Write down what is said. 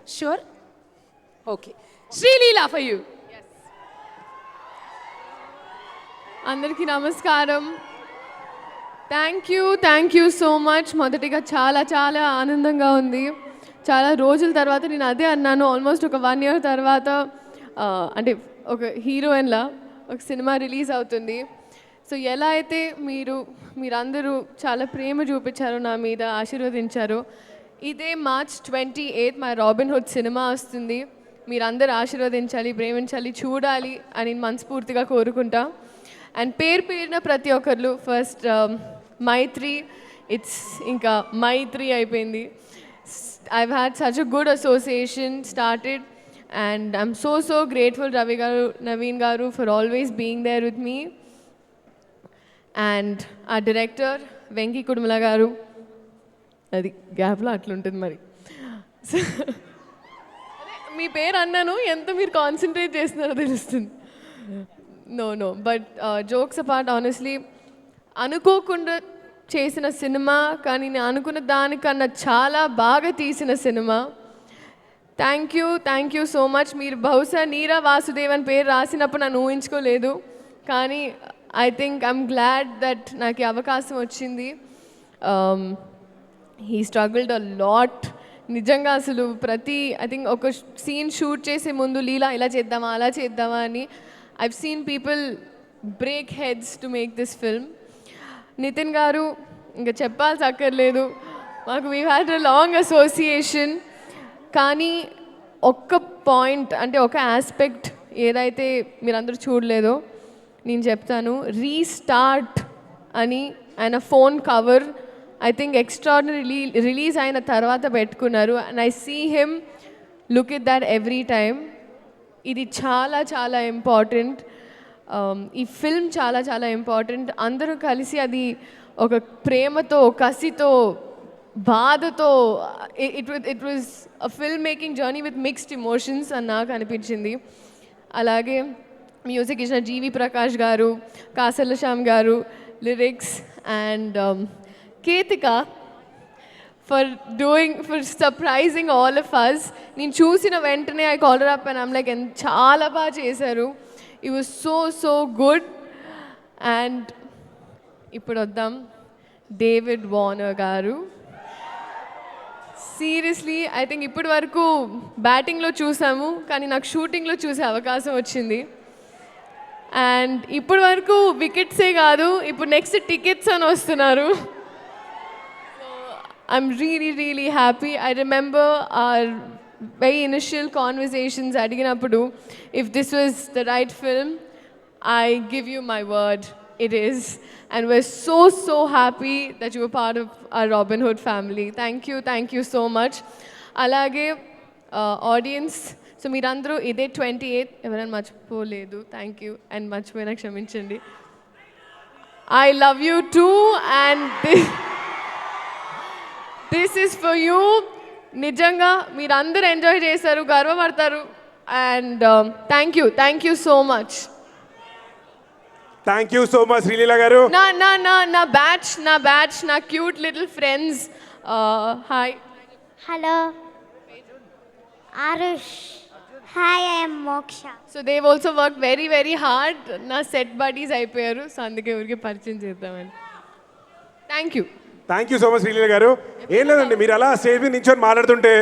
Sure? Okay. Srileela for you. అందరికీ నమస్కారం. Thank you so much. మొదటిగా చాలా చాలా ఆనందంగా ఉంది. చాలా రోజుల తర్వాత నేను అదే అన్నాను, ఆల్మోస్ట్ ఒక 1 year తర్వాత అంటే ఒక హీరోయిన్లా ఒక సినిమా రిలీజ్ అవుతుంది. సో ఎలా అయితే మీరందరూ చాలా ప్రేమ చూపించారో, నా మీద ఆశీర్వదించారో, ఇదే March 28 మా రాబిన్ హుడ్ సినిమా వస్తుంది. మీరందరూ ఆశీర్వదించాలి, ప్రేమించాలి, చూడాలి అని మనస్ఫూర్తిగా కోరుకుంటా. అండ్ పేరున ప్రతి ఒక్కరు ఫస్ట్ మైత్రి, ఇట్స్ ఇంకా మైత్రి అయిపోయింది. I've had such a good association started and I'm so grateful Ravi garu, Naveen garu for always being there with me. And our director Venki Kudumala garu, అది గ్యాప్లో అట్లుంటుంది మరి. మీ పేరు అన్నాను, ఎంత మీరు కాన్సన్ట్రేట్ చేస్తున్నారో తెలుస్తుంది. No but jokes apart, honestly అనుకోకుండా చేసిన సినిమా, కానీ నేను అనుకున్న దానికన్నా చాలా బాగా తీసిన సినిమా. Thank you so much. మీరు బహుశా నీరా వాసుదేవన్ పేరు రాసినప్పుడు నన్ను ఊహించుకోలేదు, కానీ I think I'm glad that నాకు ఈ అవకాశం వచ్చింది. He struggled a lot. నిజంగా అసలు ఐ థింక్ ఒక సీన్ షూట్ చేసే ముందు లీలా ఇలా చేద్దామా అలా చేద్దామా అని I've seen people break heads to make this film. Nithiin garu ఇంకా చెప్పాల్సి అక్కర్లేదు, మాకు we had a long association. కానీ ఒక్క పాయింట్, అంటే ఒక ఆస్పెక్ట్ ఏదైతే మీరందరూ చూడలేదో నేను చెప్తాను. రీస్టార్ట్ అని ఆయన phone cover I think extraordinary release అయిన తర్వాత పెట్టుకున్నారు. And I see him look it that every time. ఇది చాలా చాలా ఇంపార్టెంట్. ఈ ఫిల్మ్ చాలా చాలా ఇంపార్టెంట్. అందరూ కలిసి అది ఒక ప్రేమతో, కసితో, బాధతో, it was a film making journey with mixed emotions అని నాకు అనిపించింది. అలాగే మ్యూజిక్ ఇచ్చిన జీవి ప్రకాష్ గారు, Kasarla Shyam garu, lyrics, and Ketika for surprising all of us. నేను చూసిన వెంటనే I call her up and I'm like, చాలా బాగా చేశారు. It was so good. And ఇప్పుడు వద్దాం David Warner garu. Seriously I think ఇప్పటి వరకు బ్యాటింగ్లో చూసాము, కానీ నాకు షూటింగ్లో చూసే అవకాశం వచ్చింది. అండ్ ఇప్పటి వరకు వికెట్సే కాదు, ఇప్పుడు నెక్స్ట్ టికెట్స్ అని వస్తున్నారు. I'm really happy. I remember our very initial conversations అడిగినప్పుడు, if this was the right film, I give you my word, it is. And we're so happy that you were part of our Robin Hood family. Thank you so much. అలాగే audience, so మీరందరూ ఇదే 28 ఎవరైనా మర్చిపోలేదు, thank you. And మర్చిపోయినా క్షమించండి. I love you too, and this is for you. నిజంగా మీరందరూ enjoy చేశారు, గర్వపడతారు. And thank you so much. Thank you so much Sreeleela garu. నా బ్యాచ్ నా cute little friends. Hi. Hello Aarush. Hi, I am Moksha. So Dev also work very hard. నా set buddies అయిపోయారు, సో అందుకే ఊరికి పరిచయం చేద్దామని. Thank you so much Sreeleela garu. ఏం లేదండి, మీరు అలా స్టేజ్ మీద నించొని మాట్లాడుతుంటే